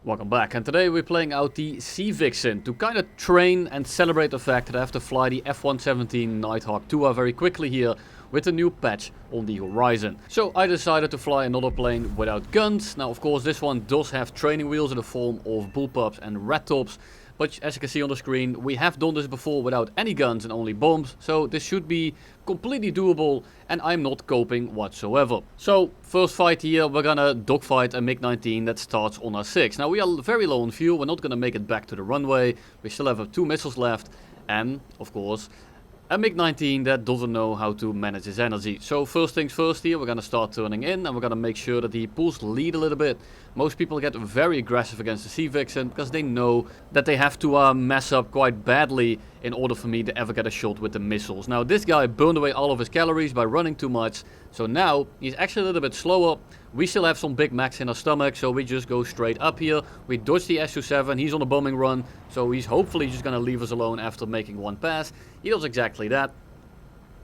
Welcome back, and today we're playing out the Vixen to kind of train and celebrate the fact that I have to fly the F-117 Nighthawk 2 very quickly here with a new patch on the horizon. So I decided to fly another plane without guns. Now of course this one does have training wheels in the form of Bullups and RatTops. But as you can see on the screen, we have done this before without any guns and only bombs. So this should be completely doable and I'm not coping whatsoever. So first fight here, we're gonna dogfight a MiG-19 that starts on our 6. Now we are very low on fuel, we're not gonna make it back to the runway. We still have 2 missiles left and of course a MiG-19 that doesn't know how to manage his energy. So first things first here, we're gonna start turning in and we're gonna make sure that he pulls the lead a little bit. Most people get very aggressive against the Vixen because they know that they have to mess up quite badly in order for me to ever get a shot with the missiles. Now this guy burned away all of his calories by running too much, so now he's actually a little bit slower. We still have some Big Macs in our stomach, so we just go straight up here. We dodge the S-117, he's on a bombing run, so he's hopefully just gonna leave us alone after making one pass. He does exactly that.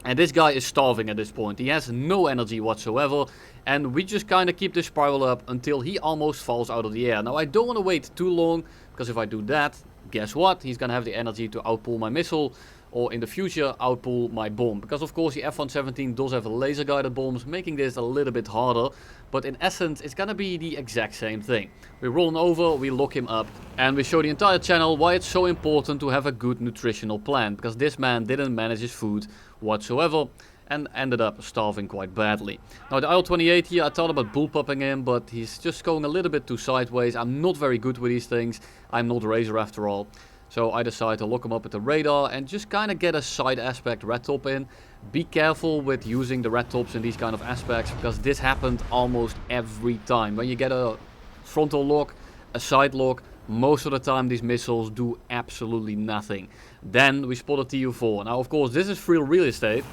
And this guy is starving at this point. He has no energy whatsoever. And we just kind of keep this spiral up until he almost falls out of the air. Now I don't want to wait too long, because if I do that, guess what? He's going to have the energy to outpull my missile. Or in the future, outpull my bomb. Because of course the F-117 does have laser guided bombs, making this a little bit harder. But in essence, it's gonna be the exact same thing. We roll him over, we lock him up, and we show the entire channel why it's so important to have a good nutritional plan. Because this man didn't manage his food whatsoever and ended up starving quite badly. Now the IL-28 here, I thought about bullpupping him, but he's just going a little bit too sideways. I'm not very good with these things. I'm not Razor after all. So I decided to lock him up with the radar and just kind of get a side aspect RatTop in. Be careful with using the RatTops in these kind of aspects, because this happened almost every time. When you get a frontal lock, a side lock, most of the time these missiles do absolutely nothing. Then we spot a TU-4. Now of course this is free real estate.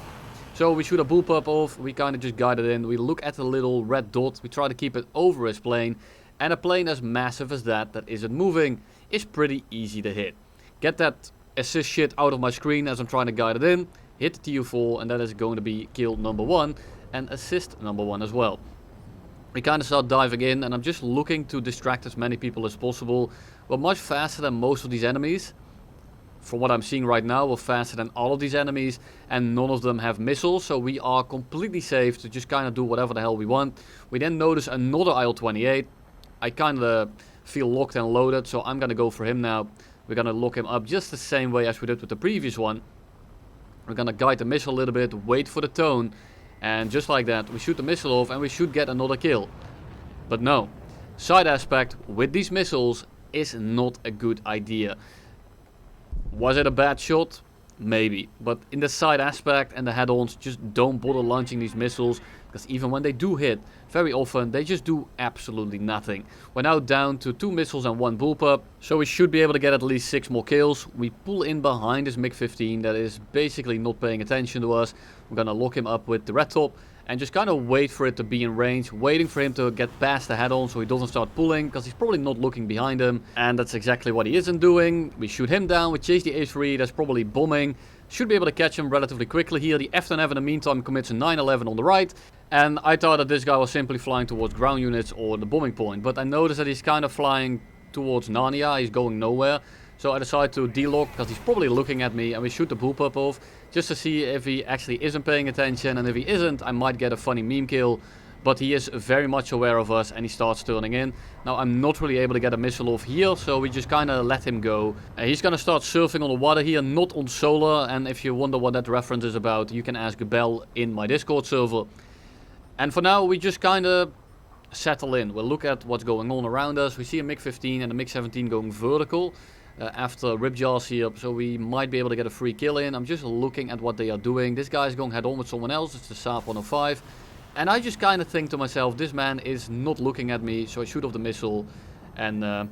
So we shoot a bullpup off, we kind of just guide it in, we look at the little red dot, we try to keep it over his plane. And a plane as massive as that isn't moving, is pretty easy to hit. Get that assist shit out of my screen as I'm trying to guide it in, hit the TU-4, and that is going to be kill number 1 and assist number 1 as well. We kind of start diving in and I'm just looking to distract as many people as possible. We're much faster than most of these enemies. From what I'm seeing right now, we're faster than all of these enemies and none of them have missiles, so we are completely safe to just kind of do whatever the hell we want. We then notice another IL-28. I kind of feel locked and loaded, so I'm going to go for him now. We're going to lock him up just the same way as we did with the previous one. We're going to guide the missile a little bit, wait for the tone, and just like that we shoot the missile off and we should get another kill. But no, side aspect with these missiles is not a good idea. Was it a bad shot? Maybe, but in the side aspect and the head-ons, just don't bother launching these missiles, because even when they do hit, very often they just do absolutely nothing. We're now down to 2 missiles and 1 bullpup, so we should be able to get at least 6 more kills. We pull in behind this MiG-15 that is basically not paying attention to us. We're gonna lock him up with the RatTop and just kind of wait for it to be in range, waiting for him to get past the head-on so he doesn't start pulling, because he's probably not looking behind him. And that's exactly what he isn't doing. We shoot him down, we chase the A3, that's probably bombing. Should be able to catch him relatively quickly here. The F-117 in the meantime commits a 9/11 on the right. And I thought that this guy was simply flying towards ground units or the bombing point. But I noticed that he's kind of flying towards Narnia, he's going nowhere. So I decided to delock because he's probably looking at me, and we shoot the bullpup off just to see if he actually isn't paying attention, and if he isn't I might get a funny meme kill. But he is very much aware of us and he starts turning in. Now I'm not really able to get a missile off here, so we just kind of let him go. He's going to start surfing on the water here, not on solar, and if you wonder what that reference is about, you can ask Bell in my Discord server. And for now we just kind of settle in. We'll look at what's going on around us. We see a MiG-15 and a MiG-17 going vertical. After Ripjaws here, so we might be able to get a free kill in. I'm just looking at what they are doing. This guy is going head on with someone else, it's the Saab 105. And I just kind of think to myself, this man is not looking at me, so I shoot off the missile. And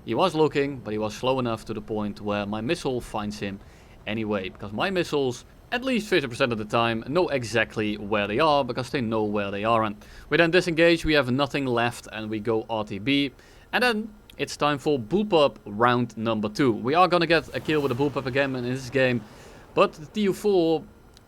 he was looking, but he was slow enough to the point where my missile finds him anyway. Because my missiles, at least 50% of the time, know exactly where they are, because they know where they aren't. We then disengage, we have nothing left, and we go RTB. And then it's time for bullpup round number 2. We are gonna get a kill with a bullpup again in this game, but the TU-4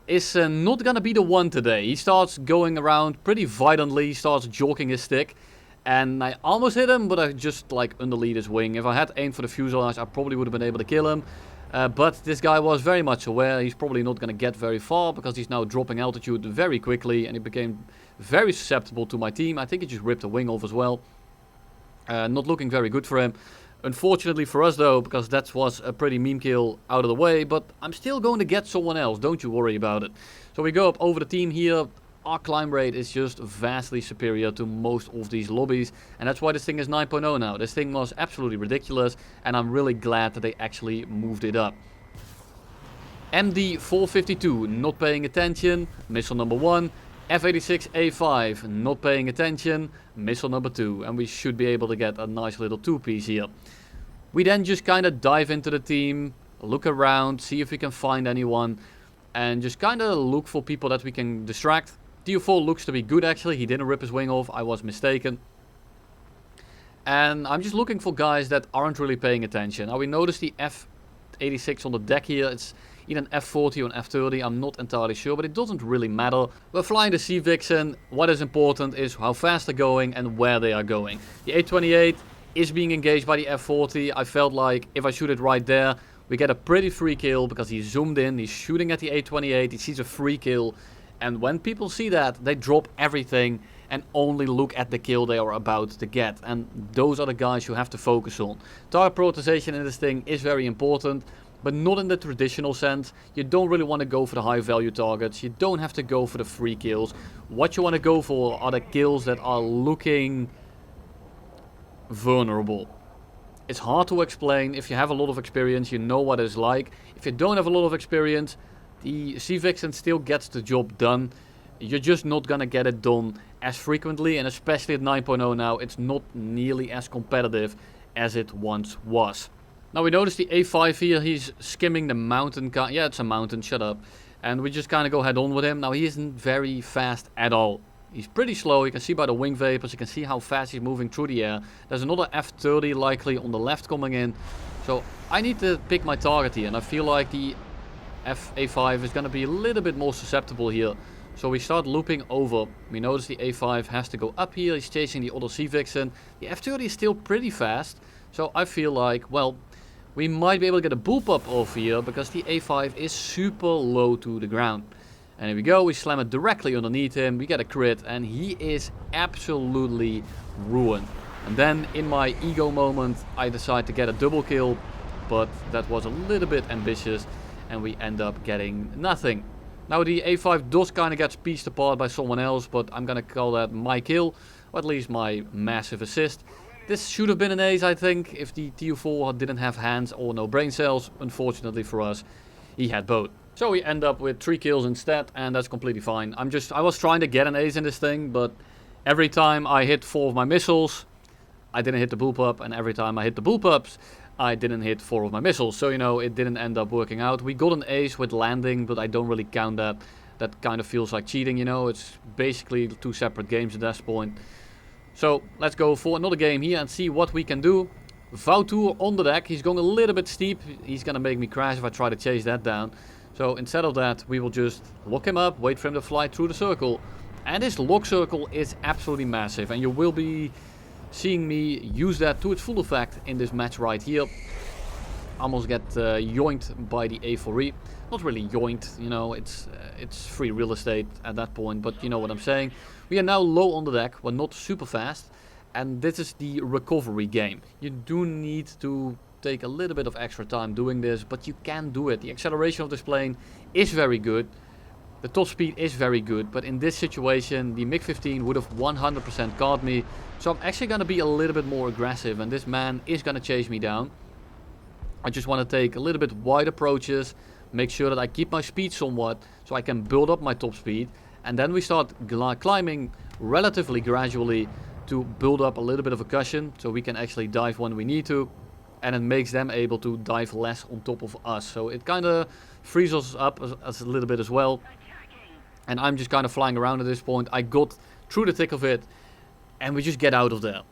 is not gonna be the one today. He starts going around pretty violently, he starts jogging his stick, And I almost hit him, but I just like underlead his wing. If I had aimed for the fuselage, I probably would have been able to kill him. But this guy was very much aware. He's probably not going to get very far because he's now dropping altitude very quickly. And he became very susceptible to my team. I think he just ripped a wing off as well. Not looking very good for him. Unfortunately for us though, because that was a pretty meme kill out of the way. But I'm still going to get someone else. Don't you worry about it. So we go up over the team here. Our climb rate is just vastly superior to most of these lobbies, and that's why this thing is 9.0 now. This thing was absolutely ridiculous, and I'm really glad that they actually moved it up. MD452, not paying attention, missile number 1. F-86A5, not paying attention, missile number 2. And we should be able to get a nice little 2-piece here. We then just kind of dive into the team, look around, see if we can find anyone, and just kind of look for people that we can distract. TU4 looks to be good actually, he didn't rip his wing off, I was mistaken. And I'm just looking for guys that aren't really paying attention. Now we notice the F-86 on the deck here, it's either an F-40 or an F-30, I'm not entirely sure, but it doesn't really matter. We're flying the Sea Vixen, what is important is how fast they're going and where they are going. The A-28 is being engaged by the F-40, I felt like if I shoot it right there, we get a pretty free kill because he zoomed in, he's shooting at the A-28, he sees a free kill. And when people see that, they drop everything and only look at the kill they are about to get. And those are the guys you have to focus on. Target prioritization in this thing is very important, but not in the traditional sense. You don't really want to go for the high value targets. You don't have to go for the free kills. What you want to go for are the kills that are looking vulnerable. It's hard to explain. If you have a lot of experience, you know what it's like. If you don't have a lot of experience, the Sea Vixen still gets the job done. You're just not gonna get it done as frequently, and especially at 9.0 now, it's not nearly as competitive as it once was. Now we notice the A5 here, he's skimming the mountain. Yeah, it's a mountain, shut up. And we just kind of go head on with him. Now he isn't very fast at all. He's pretty slow, you can see by the wing vapors, you can see how fast he's moving through the air. There's another F-30 likely on the left coming in. So I need to pick my target here, and I feel like the A5 is going to be a little bit more susceptible here. So we start looping over. We notice the A5 has to go up here. He's chasing the other Sea Vixen. The F-30 is still pretty fast. So I feel like, well, we might be able to get a Bullup off here because the A5 is super low to the ground. And here we go. We slam it directly underneath him. We get a crit and he is absolutely ruined. And then in my ego moment, I decide to get a double kill. But that was a little bit ambitious. And we end up getting nothing. Now the A5 does kind of get pieced apart by someone else, but I'm gonna call that my kill, or at least my massive assist. This should have been an ace, I think, if the TU4 didn't have hands or no brain cells. Unfortunately for us, he had both. So we end up with 3 kills instead, and that's completely fine. I was trying to get an ace in this thing, but every time I hit 4 of my missiles, I didn't hit the Bullup, and every time I hit the Bullups, I didn't hit 4 of my missiles, so you know, it didn't end up working out. We got an ace with landing, but I don't really count that. That kind of feels like cheating, you know, it's basically 2 separate games at this point. So let's go for another game here and see what we can do. Vautour on the deck, he's going a little bit steep, he's gonna make me crash if I try to chase that down. So instead of that, we will just lock him up, wait for him to fly through the circle. And this lock circle is absolutely massive, and you will be seeing me use that to its full effect in this match right here. Almost get yoinked by the A4E. Not really yoinked, you know, it's free real estate at that point, but you know what I'm saying. We are now low on the deck, we're not super fast, and this is the recovery game. You do need to take a little bit of extra time doing this, but you can do it. The acceleration of this plane is very good. The top speed is very good, but in this situation, the MiG-15 would have 100% caught me. So I'm actually going to be a little bit more aggressive, and this man is going to chase me down. I just want to take a little bit wide approaches, make sure that I keep my speed somewhat, so I can build up my top speed. And then we start climbing relatively gradually to build up a little bit of a cushion, so we can actually dive when we need to. And it makes them able to dive less on top of us. So it kind of frees us up as a little bit as well. And I'm just kind of flying around at this point. I got through the thick of it, and we just get out of there.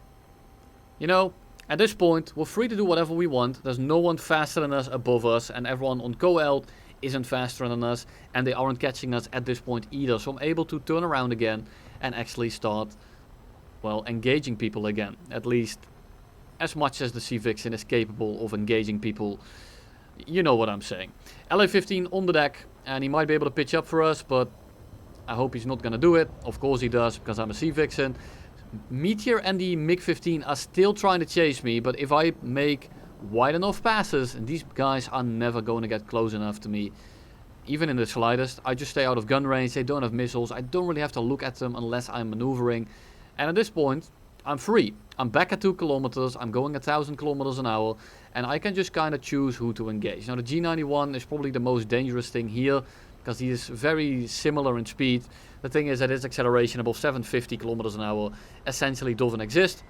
You know, at this point, we're free to do whatever we want. There's no one faster than us above us, and everyone on co-elt isn't faster than us, and they aren't catching us at this point either. So I'm able to turn around again and actually start well, engaging people again. At least as much as the C-Vixen is capable of engaging people. You know what I'm saying. LA-15 on the deck, and he might be able to pitch up for us, but I hope he's not going to do it. Of course he does, because I'm a C-Vixen. Meteor and the MiG-15 are still trying to chase me, but if I make wide enough passes, and these guys are never going to get close enough to me, even in the slightest. I just stay out of gun range, they don't have missiles, I don't really have to look at them unless I'm maneuvering. And at this point, I'm free. I'm back at 2 kilometers, I'm going 1,000 kilometers an hour, and I can just kind of choose who to engage. Now the G91 is probably the most dangerous thing here, because he is very similar in speed. The thing is that his acceleration above 750 kilometers an hour essentially doesn't exist.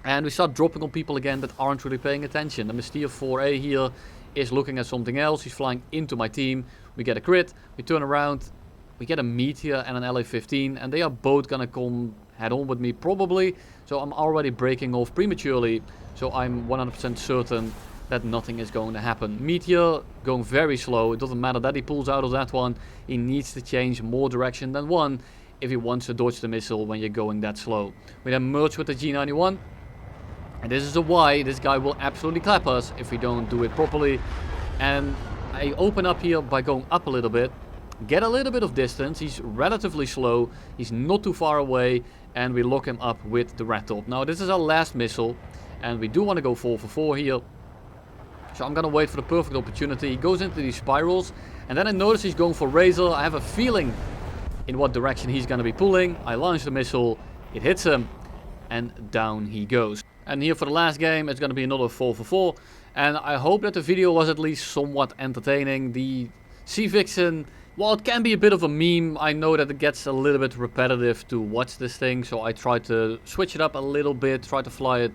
And we start dropping on people again that aren't really paying attention. The Mystere 4A here is looking at something else. He's flying into my team. We get a crit, we turn around, we get a Meteor and an LA-15, and they are both gonna come head on with me probably. So I'm already breaking off prematurely, so I'm 100% certain that nothing is going to happen. Meteor going very slow. It doesn't matter that he pulls out of that one. He needs to change more direction than one if he wants to dodge the missile when you're going that slow. We then merge with the G91. And this is a why this guy will absolutely clap us if we don't do it properly. And I open up here by going up a little bit. Get a little bit of distance. He's relatively slow. He's not too far away. And we lock him up with the RatTop. Now this is our last missile. And we do want to go 4 for 4 here. So I'm going to wait for the perfect opportunity. He goes into these spirals. And then I notice he's going for Razor. I have a feeling in what direction he's going to be pulling. I launch the missile. It hits him. And down he goes. And here for the last game, it's going to be another 4 for 4. And I hope that the video was at least somewhat entertaining. The C-Vixen, well, it can be a bit of a meme. I know that it gets a little bit repetitive to watch this thing. So I try to switch it up a little bit, try to fly it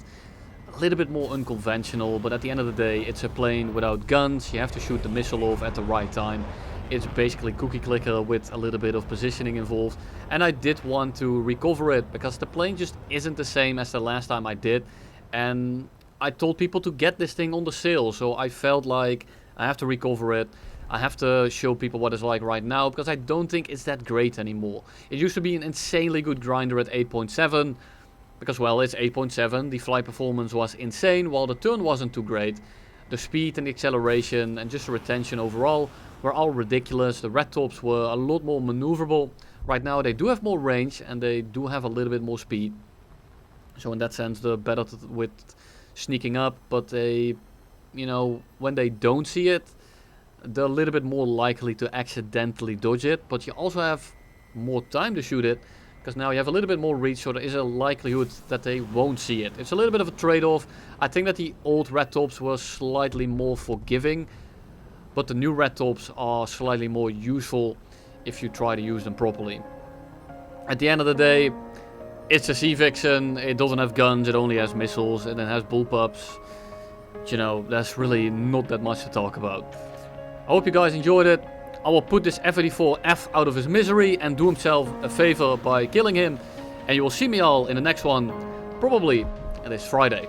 a little bit more unconventional. But at the end of the day, it's a plane without guns. You have to shoot the missile off at the right time. It's basically cookie clicker with a little bit of positioning involved. And I did want to recover it because the plane just isn't the same as the last time I did. And I told people to get this thing on the sale, so I felt like I have to recover it. I have to show people what it's like right now, because I don't think it's that great anymore. It used to be an insanely good grinder at 8.7, because well, it's 8.7. The flight performance was insane, while the turn wasn't too great. The speed and the acceleration and just the retention overall were all ridiculous. The RatTops were a lot more maneuverable. Right now they do have more range and they do have a little bit more speed. So in that sense, they're better with sneaking up, but they, you know, when they don't see it, they're a little bit more likely to accidentally dodge it. But you also have more time to shoot it, because now you have a little bit more reach, so there is a likelihood that they won't see it. It's a little bit of a trade-off. I think that the old RatTops were slightly more forgiving, but the new RatTops are slightly more useful if you try to use them properly. At the end of the day, it's a C-Vixen, it doesn't have guns, it only has missiles, and it has bullpups. You know, there's really not that much to talk about. I hope you guys enjoyed it. I will put this F-84F out of his misery and do himself a favor by killing him. And you will see me all in the next one, probably this Friday.